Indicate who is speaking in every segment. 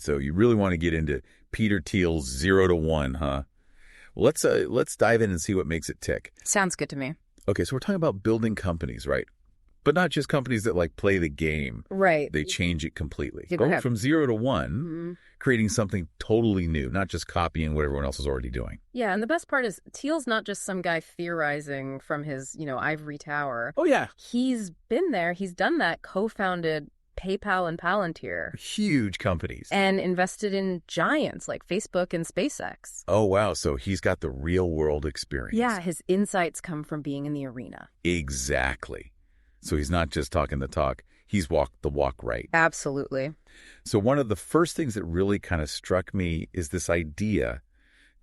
Speaker 1: So you really want to get into Peter Thiel's 0 to 1, huh? Well, let's dive in and see what makes it tick.
Speaker 2: Sounds good to me.
Speaker 1: Okay, so we're talking about building companies, right? But not just companies that like play the game.
Speaker 2: Right.
Speaker 1: They change it completely.
Speaker 2: Yeah,
Speaker 1: Going from 0 to 1, creating something totally new, not just copying what everyone else is already doing.
Speaker 2: Yeah, and the best part is Thiel's not just some guy theorizing from his, ivory tower.
Speaker 1: Oh, yeah.
Speaker 2: He's been there. He's done that, co-founded PayPal and Palantir.
Speaker 1: Huge companies.
Speaker 2: And invested in giants like Facebook and SpaceX.
Speaker 1: Oh, wow. So he's got the real world experience.
Speaker 2: Yeah, his insights come from being in the arena.
Speaker 1: Exactly. So he's not just talking the talk. He's walked the walk, right?
Speaker 2: Absolutely.
Speaker 1: So one of the first things that really kind of struck me is this idea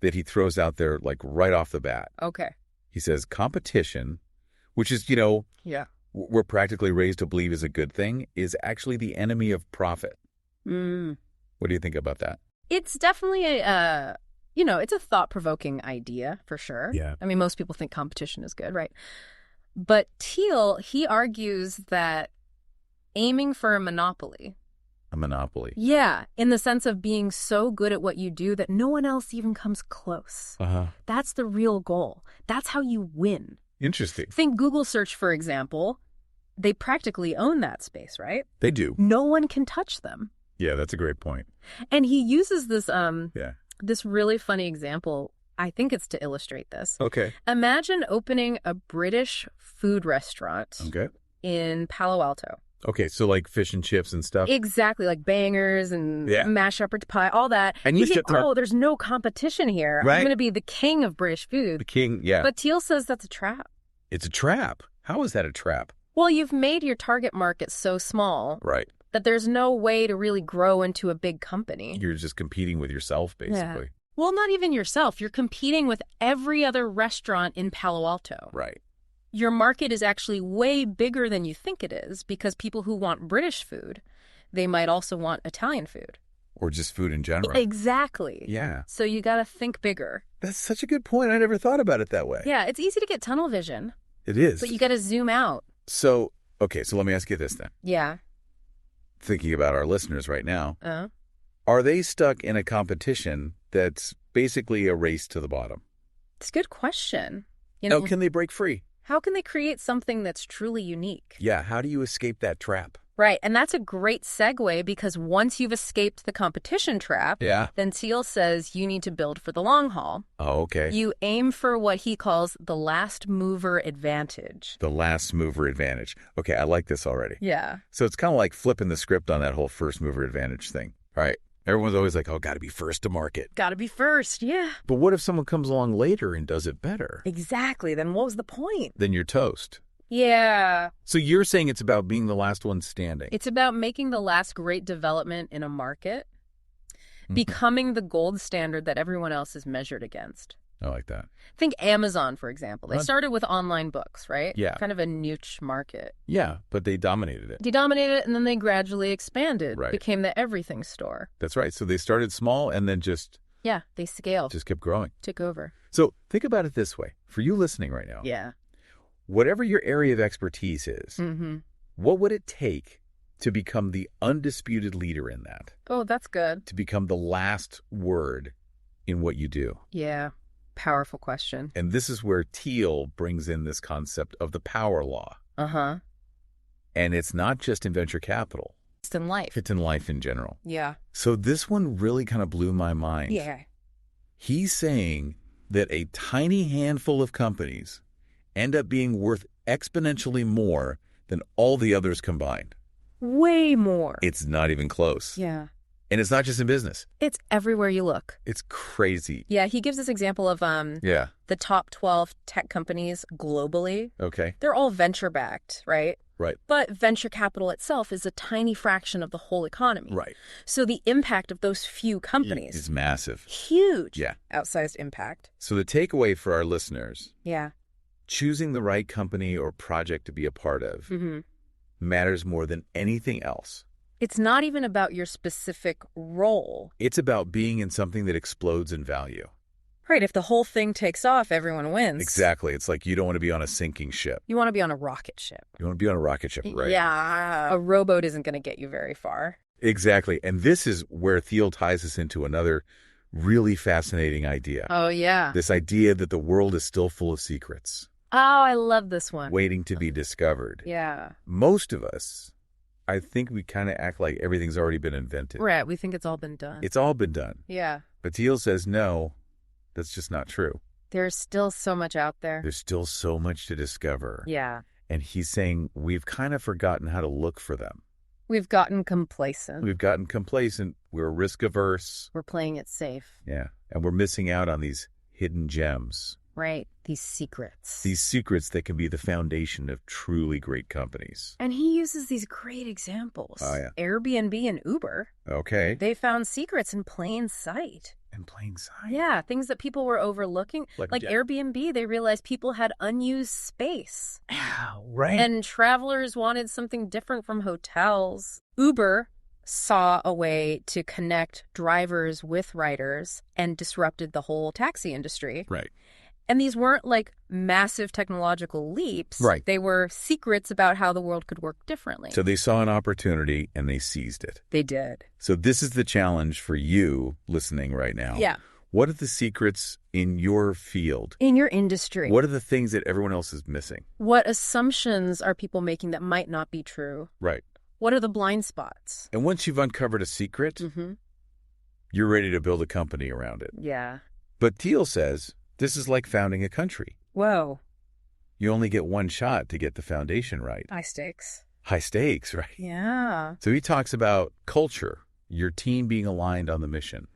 Speaker 1: that he throws out there like right off the bat.
Speaker 2: Okay.
Speaker 1: He says competition, which is,
Speaker 2: yeah,
Speaker 1: we're practically raised to believe is a good thing, is actually the enemy of profit. What do you think about that?
Speaker 2: It's definitely it's a thought-provoking idea for sure.
Speaker 1: Yeah.
Speaker 2: I mean, most people think competition is good, right? But Thiel, he argues that aiming for a monopoly.
Speaker 1: A monopoly.
Speaker 2: Yeah, in the sense of being so good at what you do that no one else even comes close. That's the real goal. That's how you win.
Speaker 1: Interesting.
Speaker 2: Think Google search, for example. They practically own that space, right?
Speaker 1: They do.
Speaker 2: No one can touch them.
Speaker 1: Yeah, that's a great point.
Speaker 2: And he uses this this really funny example. I think it's to illustrate this.
Speaker 1: Okay.
Speaker 2: Imagine opening a British food restaurant in Palo Alto.
Speaker 1: Okay, so like fish and chips and stuff?
Speaker 2: Exactly, like bangers and mashed shepherd's pie, all that.
Speaker 1: And
Speaker 2: you think, there's no competition here.
Speaker 1: Right.
Speaker 2: I'm going to be the king of British food.
Speaker 1: The king, yeah.
Speaker 2: But Thiel says that's a trap.
Speaker 1: It's a trap. How is that a trap?
Speaker 2: Well, you've made your target market so small that there's no way to really grow into a big company.
Speaker 1: You're just competing with yourself, basically.
Speaker 2: Yeah. Well, not even yourself. You're competing with every other restaurant in Palo Alto.
Speaker 1: Right.
Speaker 2: Your market is actually way bigger than you think it is because people who want British food, they might also want Italian food.
Speaker 1: Or just food in general.
Speaker 2: Exactly.
Speaker 1: Yeah.
Speaker 2: So you got to think bigger.
Speaker 1: That's such a good point. I never thought about it that way.
Speaker 2: Yeah, it's easy to get tunnel vision.
Speaker 1: It is.
Speaker 2: But you got to zoom out.
Speaker 1: So, okay, so let me ask you this then.
Speaker 2: Yeah.
Speaker 1: Thinking about our listeners right now, are they stuck in a competition that's basically a race to the bottom?
Speaker 2: It's a good question.
Speaker 1: How can they break free?
Speaker 2: How can they create something that's truly unique?
Speaker 1: Yeah, how do you escape that trap?
Speaker 2: Right, and that's a great segue because once you've escaped the competition trap, then Thiel says you need to build for the long haul.
Speaker 1: Oh, okay.
Speaker 2: You aim for what he calls the last mover advantage.
Speaker 1: The last mover advantage. Okay, I like this already.
Speaker 2: Yeah.
Speaker 1: So it's kind of like flipping the script on that whole first mover advantage thing. All right. Everyone's always like, got to be first to market.
Speaker 2: Got to be first, yeah.
Speaker 1: But what if someone comes along later and does it better?
Speaker 2: Exactly. Then what was the point?
Speaker 1: Then you're toast.
Speaker 2: Yeah.
Speaker 1: So you're saying it's about being the last one standing.
Speaker 2: It's about making the last great development in a market, becoming the gold standard that everyone else is measured against.
Speaker 1: I like that.
Speaker 2: Think Amazon, for example. They started with online books, right?
Speaker 1: Yeah.
Speaker 2: Kind of a niche market.
Speaker 1: Yeah, but they dominated it.
Speaker 2: They dominated it, and then they gradually expanded.
Speaker 1: Right.
Speaker 2: Became the everything store.
Speaker 1: That's right. So they started small and then just...
Speaker 2: Yeah, they scaled.
Speaker 1: Just kept growing.
Speaker 2: Took over.
Speaker 1: So think about it this way. For you listening right now.
Speaker 2: Yeah.
Speaker 1: Whatever your area of expertise is, what would it take to become the undisputed leader in that?
Speaker 2: Oh, that's good.
Speaker 1: To become the last word in what you do?
Speaker 2: Yeah. Powerful question.
Speaker 1: And this is where Thiel brings in this concept of the power law. And it's not just in venture capital.
Speaker 2: It's in life.
Speaker 1: It's in life in general.
Speaker 2: Yeah.
Speaker 1: So this one really kind of blew my mind.
Speaker 2: Yeah.
Speaker 1: He's saying that a tiny handful of companies end up being worth exponentially more than all the others combined.
Speaker 2: Way more.
Speaker 1: It's not even close.
Speaker 2: Yeah.
Speaker 1: And it's not just in business.
Speaker 2: It's everywhere you look.
Speaker 1: It's crazy.
Speaker 2: Yeah, he gives this example of the top 12 tech companies globally.
Speaker 1: Okay.
Speaker 2: They're all venture-backed, right?
Speaker 1: Right.
Speaker 2: But venture capital itself is a tiny fraction of the whole economy.
Speaker 1: Right.
Speaker 2: So the impact of those few companies
Speaker 1: is massive.
Speaker 2: Huge.
Speaker 1: Yeah.
Speaker 2: Outsized impact.
Speaker 1: So the takeaway for our listeners,
Speaker 2: yeah,
Speaker 1: choosing the right company or project to be a part of matters more than anything else.
Speaker 2: It's not even about your specific role.
Speaker 1: It's about being in something that explodes in value.
Speaker 2: Right. If the whole thing takes off, everyone wins.
Speaker 1: Exactly. It's like you don't want to be on a sinking ship.
Speaker 2: You want to be on a rocket ship.
Speaker 1: You want to be on a rocket ship, right?
Speaker 2: Yeah. A rowboat isn't going to get you very far.
Speaker 1: Exactly. And this is where Thiel ties us into another really fascinating idea.
Speaker 2: Oh, yeah.
Speaker 1: This idea that the world is still full of secrets.
Speaker 2: Oh, I love this one.
Speaker 1: Waiting to be discovered.
Speaker 2: Yeah.
Speaker 1: Most of us, I think we kind of act like everything's already been invented.
Speaker 2: Right. We think it's all been done.
Speaker 1: It's all been done.
Speaker 2: Yeah.
Speaker 1: But Thiel says, no, that's just not true.
Speaker 2: There's still so much out there.
Speaker 1: There's still so much to discover.
Speaker 2: Yeah.
Speaker 1: And he's saying we've kind of forgotten how to look for them.
Speaker 2: We've gotten complacent.
Speaker 1: We're risk averse.
Speaker 2: We're playing it safe.
Speaker 1: Yeah. And we're missing out on these hidden gems.
Speaker 2: Right. These secrets.
Speaker 1: These secrets that can be the foundation of truly great companies.
Speaker 2: And he uses these great examples.
Speaker 1: Oh, yeah.
Speaker 2: Airbnb and Uber.
Speaker 1: Okay.
Speaker 2: They found secrets in plain sight.
Speaker 1: In plain sight.
Speaker 2: Yeah, things that people were overlooking. Like Airbnb, they realized people had unused space.
Speaker 1: Right.
Speaker 2: And travelers wanted something different from hotels. Uber saw a way to connect drivers with riders and disrupted the whole taxi industry.
Speaker 1: Right.
Speaker 2: And these weren't like massive technological leaps.
Speaker 1: Right.
Speaker 2: They were secrets about how the world could work differently.
Speaker 1: So they saw an opportunity and they seized it.
Speaker 2: They did.
Speaker 1: So this is the challenge for you listening right now.
Speaker 2: Yeah.
Speaker 1: What are the secrets in your field?
Speaker 2: In your industry.
Speaker 1: What are the things that everyone else is missing?
Speaker 2: What assumptions are people making that might not be true?
Speaker 1: Right.
Speaker 2: What are the blind spots?
Speaker 1: And once you've uncovered a secret, you're ready to build a company around it.
Speaker 2: Yeah.
Speaker 1: But Thiel says this is like founding a country.
Speaker 2: Whoa.
Speaker 1: You only get one shot to get the foundation right.
Speaker 2: High stakes.
Speaker 1: High stakes, right?
Speaker 2: Yeah.
Speaker 1: So he talks about culture, your team being aligned on the mission.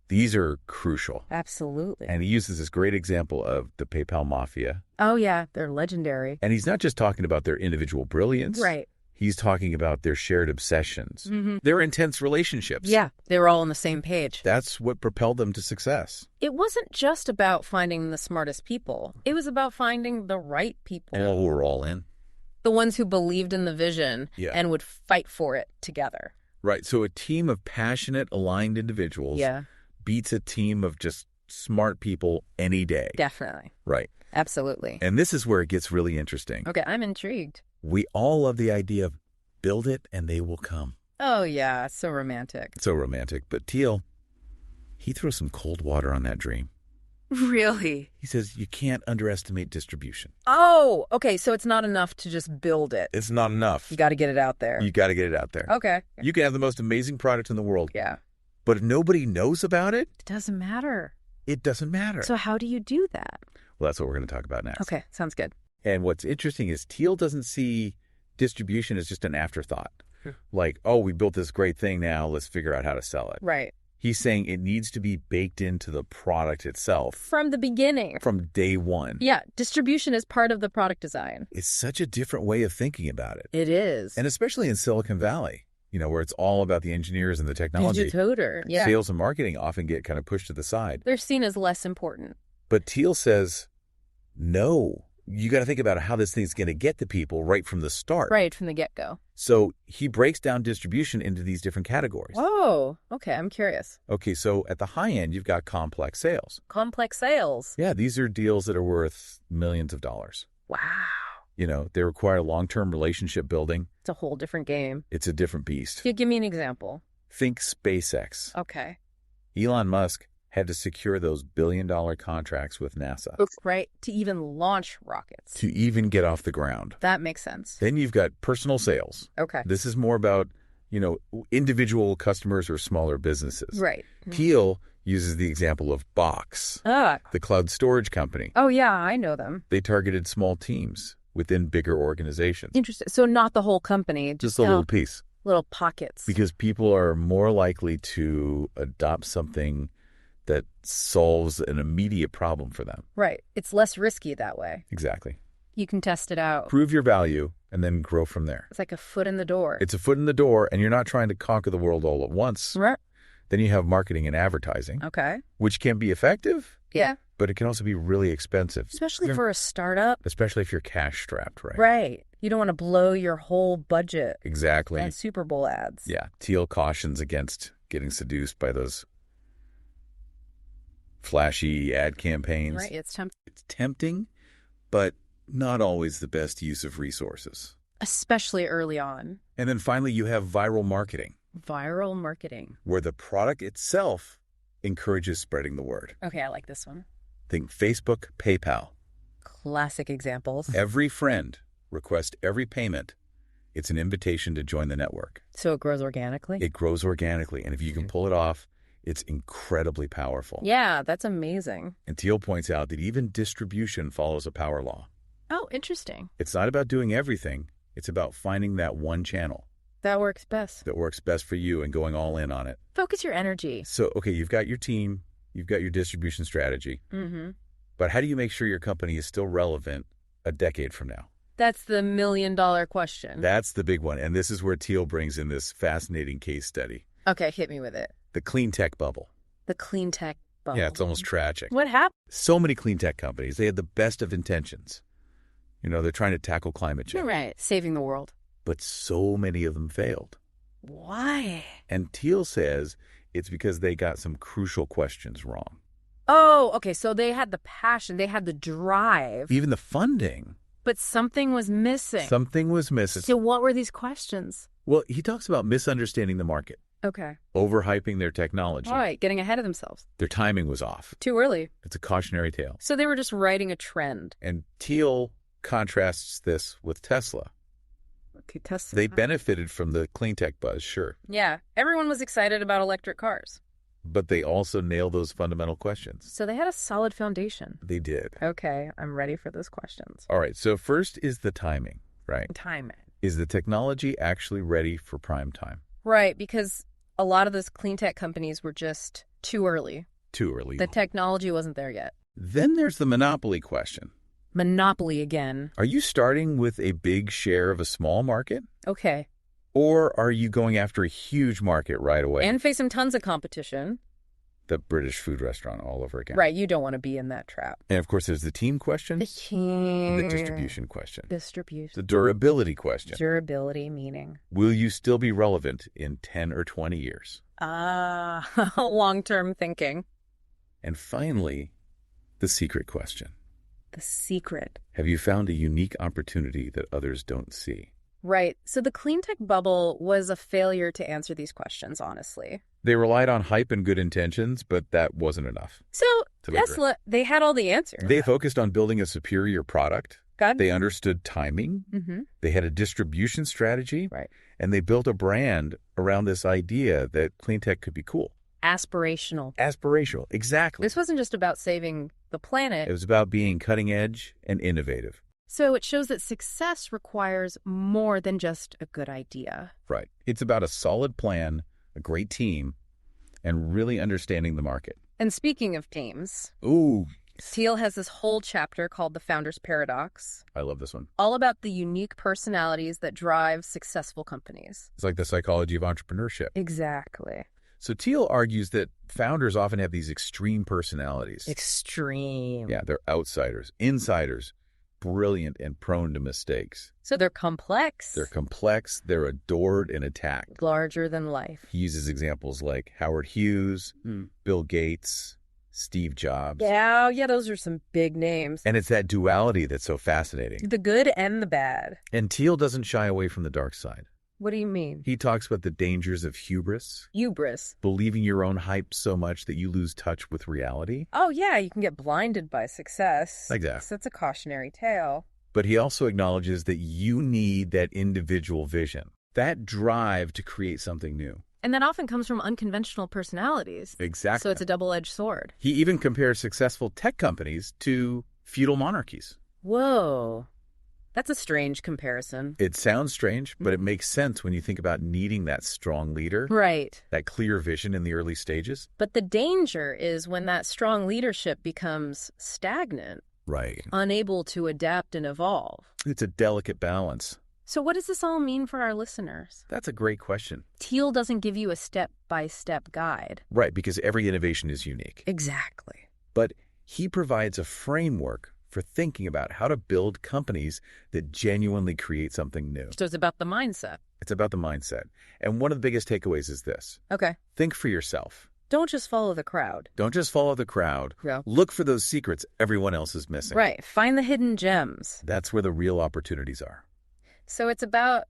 Speaker 1: These are crucial.
Speaker 2: Absolutely.
Speaker 1: And he uses this great example of the PayPal Mafia.
Speaker 2: Oh, yeah. They're legendary.
Speaker 1: And he's not just talking about their individual brilliance.
Speaker 2: Right.
Speaker 1: He's talking about their shared obsessions, their intense relationships.
Speaker 2: Yeah. They were all on the same page.
Speaker 1: That's what propelled them to success.
Speaker 2: It wasn't just about finding the smartest people. It was about finding the right people.
Speaker 1: Oh, we're all in.
Speaker 2: The ones who believed in the vision and would fight for it together.
Speaker 1: Right. So a team of passionate, aligned individuals beats a team of just smart people any day.
Speaker 2: Definitely.
Speaker 1: Right.
Speaker 2: Absolutely.
Speaker 1: And this is where it gets really interesting.
Speaker 2: Okay, I'm intrigued.
Speaker 1: We all love the idea of build it and they will come.
Speaker 2: Oh, yeah. So romantic.
Speaker 1: So romantic. But Thiel, he throws some cold water on that dream.
Speaker 2: Really?
Speaker 1: He says you can't underestimate distribution.
Speaker 2: Oh, okay. So it's not enough to just build it.
Speaker 1: It's not enough.
Speaker 2: You got to get it out there.
Speaker 1: You got to get it out there.
Speaker 2: Okay.
Speaker 1: You can have the most amazing product in the world.
Speaker 2: Yeah.
Speaker 1: But if nobody knows about it,
Speaker 2: It doesn't matter.
Speaker 1: it doesn't matter.
Speaker 2: So how do you do that?
Speaker 1: Well, that's what we're going to talk about next.
Speaker 2: Okay. Sounds good.
Speaker 1: And what's interesting is Thiel doesn't see distribution as just an afterthought. Like, oh, we built this great thing now, let's figure out how to sell it.
Speaker 2: Right.
Speaker 1: He's saying it needs to be baked into the product itself.
Speaker 2: From the beginning.
Speaker 1: From day one.
Speaker 2: Yeah. Distribution is part of the product design.
Speaker 1: It's such a different way of thinking about it.
Speaker 2: It is.
Speaker 1: And especially in Silicon Valley, where it's all about the engineers and the technology.
Speaker 2: Digitoder. Yeah.
Speaker 1: Sales and marketing often get kind of pushed to the side.
Speaker 2: They're seen as less important.
Speaker 1: But Thiel says, no, you got to think about how this thing's going to get to people right from the start.
Speaker 2: Right, from the get-go.
Speaker 1: So he breaks down distribution into these different categories.
Speaker 2: Oh, okay. I'm curious.
Speaker 1: Okay, so at the high end, you've got complex sales.
Speaker 2: Complex sales.
Speaker 1: Yeah, these are deals that are worth millions of dollars.
Speaker 2: Wow.
Speaker 1: They require long-term relationship building.
Speaker 2: It's a whole different game.
Speaker 1: It's a different beast.
Speaker 2: Give me an example.
Speaker 1: Think SpaceX.
Speaker 2: Okay.
Speaker 1: Elon Musk had to secure those billion-dollar contracts with NASA.
Speaker 2: Right, to even launch rockets.
Speaker 1: To even get off the ground.
Speaker 2: That makes sense.
Speaker 1: Then you've got personal sales.
Speaker 2: Okay.
Speaker 1: This is more about, individual customers or smaller businesses.
Speaker 2: Right.
Speaker 1: Thiel uses the example of Box, the cloud storage company.
Speaker 2: Oh, yeah, I know them.
Speaker 1: They targeted small teams within bigger organizations.
Speaker 2: Interesting. So not the whole company.
Speaker 1: Just a little piece.
Speaker 2: Little pockets.
Speaker 1: Because people are more likely to adopt something that solves an immediate problem for them.
Speaker 2: Right. It's less risky that way.
Speaker 1: Exactly.
Speaker 2: You can test it out.
Speaker 1: Prove your value and then grow from there.
Speaker 2: It's like a foot in the door.
Speaker 1: It's a foot in the door, and you're not trying to conquer the world all at once.
Speaker 2: Right.
Speaker 1: Then you have marketing and advertising.
Speaker 2: Okay.
Speaker 1: Which can be effective.
Speaker 2: Yeah.
Speaker 1: But it can also be really expensive.
Speaker 2: Especially for a startup.
Speaker 1: Especially if you're cash strapped, right?
Speaker 2: Right. You don't want to blow your whole budget.
Speaker 1: Exactly.
Speaker 2: And Super Bowl ads.
Speaker 1: Yeah. Thiel cautions against getting seduced by those flashy ad campaigns.
Speaker 2: Right. It's
Speaker 1: tempting, but not always the best use of resources.
Speaker 2: Especially early on.
Speaker 1: And then finally, you have viral marketing.
Speaker 2: Viral marketing.
Speaker 1: where the product itself encourages spreading the word.
Speaker 2: Okay, I like this one.
Speaker 1: Think Facebook, PayPal.
Speaker 2: Classic examples.
Speaker 1: Every friend requests every payment. It's an invitation to join the network.
Speaker 2: So it grows organically?
Speaker 1: It grows organically, and if you can pull it off, it's incredibly powerful.
Speaker 2: Yeah, that's amazing.
Speaker 1: And Thiel points out that even distribution follows a power law.
Speaker 2: Oh, interesting.
Speaker 1: It's not about doing everything. It's about finding that one channel
Speaker 2: That works best.
Speaker 1: that works best for you and going all in on it.
Speaker 2: Focus your energy.
Speaker 1: So, okay, you've got your team, you've got your distribution strategy,
Speaker 2: Mm-hmm.
Speaker 1: but how do you make sure your company is still relevant a decade from now?
Speaker 2: That's the million-dollar question.
Speaker 1: That's the big one. And this is where Thiel brings in this fascinating case study.
Speaker 2: Okay, hit me with it.
Speaker 1: The clean tech bubble.
Speaker 2: The clean tech bubble.
Speaker 1: Yeah, it's almost tragic.
Speaker 2: What happened?
Speaker 1: So many clean tech companies, they had the best of intentions. You know, they're trying to tackle climate change.
Speaker 2: Right. Saving the world.
Speaker 1: But so many of them failed.
Speaker 2: Why?
Speaker 1: And Thiel says it's because they got some crucial questions wrong.
Speaker 2: Oh, okay. So they had the passion. They had the drive.
Speaker 1: Even the funding.
Speaker 2: But something was missing.
Speaker 1: Something was missing.
Speaker 2: So what were these questions?
Speaker 1: Well, he talks about misunderstanding the market,
Speaker 2: Okay.
Speaker 1: overhyping their technology.
Speaker 2: All right. Getting ahead of themselves.
Speaker 1: Their timing was off.
Speaker 2: Too early.
Speaker 1: It's a cautionary tale.
Speaker 2: So they were just riding a trend.
Speaker 1: And Thiel contrasts this with Tesla.
Speaker 2: Okay, Tesla.
Speaker 1: They benefited from the clean tech buzz, sure,
Speaker 2: Yeah. Everyone was excited about electric cars.
Speaker 1: but they also nailed those fundamental questions.
Speaker 2: So they had a solid foundation.
Speaker 1: They did.
Speaker 2: Okay. I'm ready for those questions.
Speaker 1: All right, so first is the timing, right?
Speaker 2: Time it.
Speaker 1: Is the technology actually ready for prime time?
Speaker 2: Right. Because a lot of those clean tech companies were just too early.
Speaker 1: Too early.
Speaker 2: The technology wasn't there yet.
Speaker 1: Then there's the monopoly question.
Speaker 2: Monopoly again.
Speaker 1: Are you starting with a big share of a small market?
Speaker 2: Okay.
Speaker 1: Or are you going after a huge market right away?
Speaker 2: And facing tons of competition.
Speaker 1: The British food restaurant all over again.
Speaker 2: Right. You don't want to be in that trap.
Speaker 1: And of course, there's the team question,
Speaker 2: The
Speaker 1: the distribution question,
Speaker 2: Distribution.
Speaker 1: the durability question.
Speaker 2: Durability meaning.
Speaker 1: Will you still be relevant in 10 or 20 years?
Speaker 2: Long-term thinking.
Speaker 1: And finally, the secret question.
Speaker 2: The secret.
Speaker 1: Have you found a unique opportunity that others don't see?
Speaker 2: Right. So the clean tech bubble was a failure to answer these questions, honestly.
Speaker 1: They relied on hype and good intentions, but that wasn't enough.
Speaker 2: So
Speaker 1: To make
Speaker 2: Tesla, they had all the answers.
Speaker 1: They focused on building a superior product.
Speaker 2: God.
Speaker 1: They understood timing.
Speaker 2: Mm-hmm.
Speaker 1: They had a distribution strategy.
Speaker 2: Right.
Speaker 1: And they built a brand around this idea that clean tech could be cool.
Speaker 2: Aspirational.
Speaker 1: Aspirational. Exactly.
Speaker 2: This wasn't just about saving the planet.
Speaker 1: It was about being cutting edge and innovative.
Speaker 2: So it shows that success requires more than just a good idea.
Speaker 1: Right. It's about a solid plan, a great team, and really understanding the market.
Speaker 2: And speaking of teams,
Speaker 1: Ooh,
Speaker 2: Thiel has this whole chapter called The Founder's Paradox,
Speaker 1: I love this one.
Speaker 2: all about the unique personalities that drive successful companies.
Speaker 1: It's like the psychology of entrepreneurship.
Speaker 2: Exactly.
Speaker 1: So Thiel argues that founders often have these extreme personalities.
Speaker 2: Extreme.
Speaker 1: Yeah, they're outsiders, insiders, brilliant and prone to mistakes.
Speaker 2: So they're complex.
Speaker 1: They're complex, they're adored and attacked.
Speaker 2: larger than life.
Speaker 1: He uses examples like Howard Hughes, Bill Gates, Steve Jobs.
Speaker 2: Yeah, those are some big names.
Speaker 1: And it's that duality that's so fascinating.
Speaker 2: The good and the bad.
Speaker 1: And Thiel doesn't shy away from the dark side.
Speaker 2: What do you mean?
Speaker 1: He talks about the dangers of hubris,
Speaker 2: Hubris.
Speaker 1: believing your own hype so much that you lose touch with reality.
Speaker 2: Oh, yeah, you can get blinded by success.
Speaker 1: Exactly.
Speaker 2: So that's a cautionary tale.
Speaker 1: But he also acknowledges that you need that individual vision, that drive to create something new.
Speaker 2: And that often comes from unconventional personalities.
Speaker 1: Exactly.
Speaker 2: So it's a double-edged sword.
Speaker 1: He even compares successful tech companies to feudal monarchies.
Speaker 2: Whoa. That's a strange comparison.
Speaker 1: It sounds strange, but it makes sense when you think about needing that strong leader,
Speaker 2: Right.
Speaker 1: that clear vision in the early stages.
Speaker 2: But the danger is when that strong leadership becomes stagnant,
Speaker 1: Right.
Speaker 2: unable to adapt and evolve.
Speaker 1: It's a delicate balance.
Speaker 2: So what does this all mean for our listeners?
Speaker 1: That's a great question.
Speaker 2: Thiel doesn't give you a step-by-step guide.
Speaker 1: Right, because every innovation is unique.
Speaker 2: Exactly.
Speaker 1: But he provides a framework for thinking about how to build companies that genuinely create something new.
Speaker 2: So it's about the mindset.
Speaker 1: It's about the mindset. And one of the biggest takeaways is this.
Speaker 2: Okay.
Speaker 1: Think for yourself.
Speaker 2: Don't just follow the crowd.
Speaker 1: Don't just follow the crowd.
Speaker 2: Yeah.
Speaker 1: Look for those secrets everyone else is missing.
Speaker 2: Right. Find the hidden gems.
Speaker 1: That's where the real opportunities are.
Speaker 2: So it's about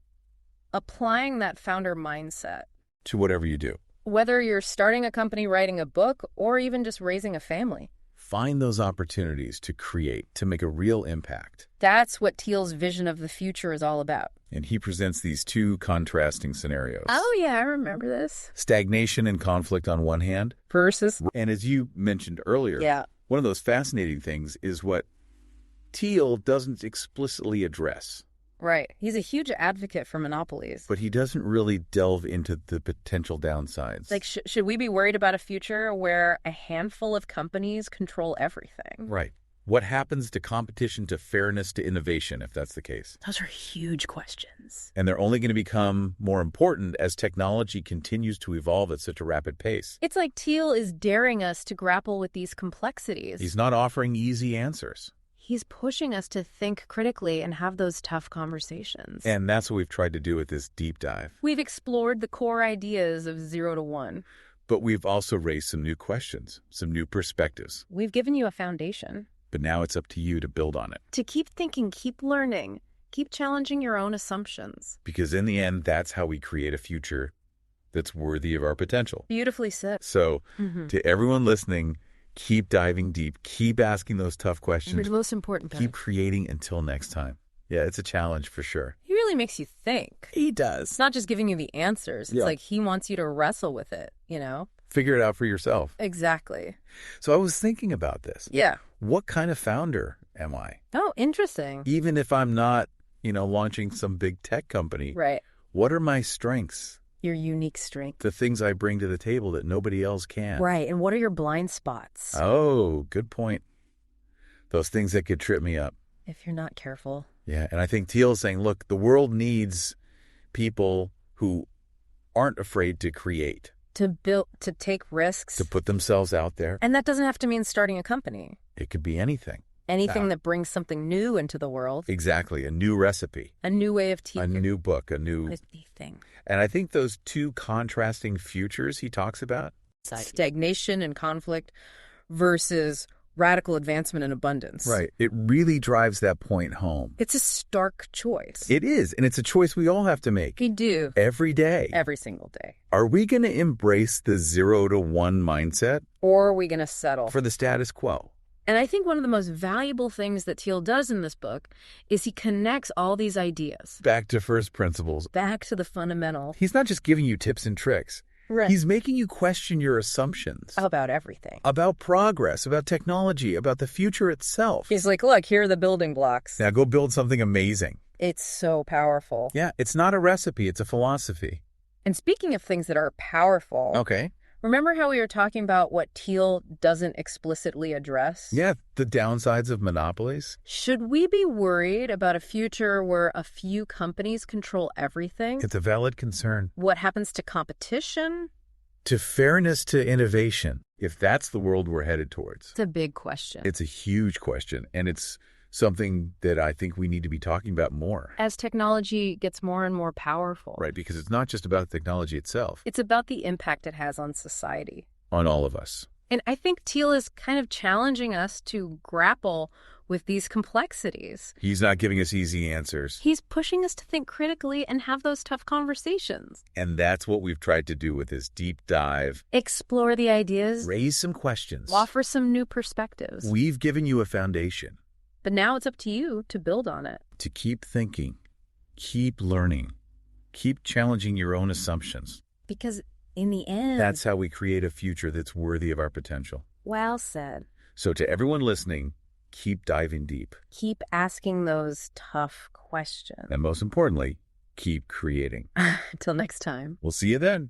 Speaker 2: applying that founder mindset
Speaker 1: to whatever you do.
Speaker 2: Whether you're starting a company, writing a book, or even just raising a family.
Speaker 1: Find those opportunities to create, to make a real impact.
Speaker 2: That's what Thiel's vision of the future is all about.
Speaker 1: And he presents these two contrasting scenarios.
Speaker 2: Oh, yeah, I remember this.
Speaker 1: Stagnation and conflict on one hand.
Speaker 2: Versus.
Speaker 1: And as you mentioned earlier, one of those fascinating things is what Thiel doesn't explicitly address.
Speaker 2: Right. He's a huge advocate for monopolies.
Speaker 1: But he doesn't really delve into the potential downsides.
Speaker 2: Like, should we be worried about a future where a handful of companies control everything?
Speaker 1: Right. What happens to competition, to fairness, to innovation, if that's the case?
Speaker 2: Those are huge questions.
Speaker 1: And they're only going to become more important as technology continues to evolve at such a rapid pace.
Speaker 2: It's like Thiel is daring us to grapple with these complexities.
Speaker 1: He's not offering easy answers.
Speaker 2: He's pushing us to think critically and have those tough conversations.
Speaker 1: And that's what we've tried to do with this deep dive.
Speaker 2: We've explored the core ideas of 0 to 1.
Speaker 1: But we've also raised some new questions, some new perspectives.
Speaker 2: We've given you a foundation.
Speaker 1: But now it's up to you to build on it.
Speaker 2: To keep thinking, keep learning, keep challenging your own assumptions.
Speaker 1: Because in the end, that's how we create a future that's worthy of our potential.
Speaker 2: Beautifully said.
Speaker 1: So to everyone listening, keep diving deep. Keep asking those tough questions.
Speaker 2: The most important part.
Speaker 1: Keep creating until next time. Yeah, it's a challenge for sure.
Speaker 2: He really makes you think.
Speaker 1: He does.
Speaker 2: It's not just giving you the answers. It's like he wants you to wrestle with it, you know?
Speaker 1: Figure it out for yourself.
Speaker 2: Exactly.
Speaker 1: So I was thinking about this.
Speaker 2: Yeah.
Speaker 1: What kind of founder am I?
Speaker 2: Oh, interesting.
Speaker 1: Even if I'm not, launching some big tech company.
Speaker 2: Right.
Speaker 1: What are my strengths?
Speaker 2: Your unique strength.
Speaker 1: The things I bring to the table that nobody else can.
Speaker 2: Right. And what are your blind spots?
Speaker 1: Oh, good point. Those things that could trip me up.
Speaker 2: If you're not careful.
Speaker 1: Yeah. And I think Thiel's saying, look, the world needs people who aren't afraid to create.
Speaker 2: To take risks.
Speaker 1: To put themselves out there.
Speaker 2: And that doesn't have to mean starting a company.
Speaker 1: It could be anything.
Speaker 2: Anything that brings something new into the world.
Speaker 1: Exactly. A new recipe.
Speaker 2: A new way of teaching.
Speaker 1: A new book. A new
Speaker 2: thing.
Speaker 1: And I think those two contrasting futures he talks about.
Speaker 2: Stagnation and conflict versus radical advancement and abundance.
Speaker 1: Right. It really drives that point home.
Speaker 2: It's a stark choice.
Speaker 1: It is. And it's a choice we all have to make.
Speaker 2: We do.
Speaker 1: Every day.
Speaker 2: Every single day.
Speaker 1: Are we going to embrace the 0 to 1 mindset?
Speaker 2: Or are we going to settle
Speaker 1: for the status quo?
Speaker 2: And I think one of the most valuable things that Thiel does in this book is he connects all these ideas.
Speaker 1: Back to first principles.
Speaker 2: Back to the fundamental.
Speaker 1: He's not just giving you tips and tricks.
Speaker 2: Right.
Speaker 1: He's making you question your assumptions.
Speaker 2: About everything.
Speaker 1: About progress, about technology, about the future itself.
Speaker 2: He's like, look, here are the building blocks.
Speaker 1: Now go build something amazing.
Speaker 2: It's so powerful.
Speaker 1: Yeah, it's not a recipe, it's a philosophy.
Speaker 2: And speaking of things that are powerful.
Speaker 1: Okay.
Speaker 2: Remember how we were talking about what Thiel doesn't explicitly address?
Speaker 1: Yeah, the downsides of monopolies.
Speaker 2: Should we be worried about a future where a few companies control everything?
Speaker 1: It's a valid concern.
Speaker 2: What happens to competition?
Speaker 1: To fairness, to innovation, if that's the world we're headed towards.
Speaker 2: It's a big question.
Speaker 1: It's a huge question, and it's something that I think we need to be talking about more.
Speaker 2: As technology gets more and more powerful.
Speaker 1: Right, because it's not just about the technology itself.
Speaker 2: It's about the impact it has on society.
Speaker 1: On all of us.
Speaker 2: And I think Thiel is kind of challenging us to grapple with these complexities.
Speaker 1: He's not giving us easy answers.
Speaker 2: He's pushing us to think critically and have those tough conversations.
Speaker 1: And that's what we've tried to do with this deep dive.
Speaker 2: Explore the ideas.
Speaker 1: Raise some questions.
Speaker 2: Offer some new perspectives.
Speaker 1: We've given you a foundation.
Speaker 2: But now it's up to you to build on it.
Speaker 1: To keep thinking, keep learning, keep challenging your own assumptions.
Speaker 2: Because in the end,
Speaker 1: that's how we create a future that's worthy of our potential.
Speaker 2: Well said.
Speaker 1: So to everyone listening, keep diving deep.
Speaker 2: Keep asking those tough questions.
Speaker 1: And most importantly, keep creating.
Speaker 2: Until next time.
Speaker 1: We'll see you then.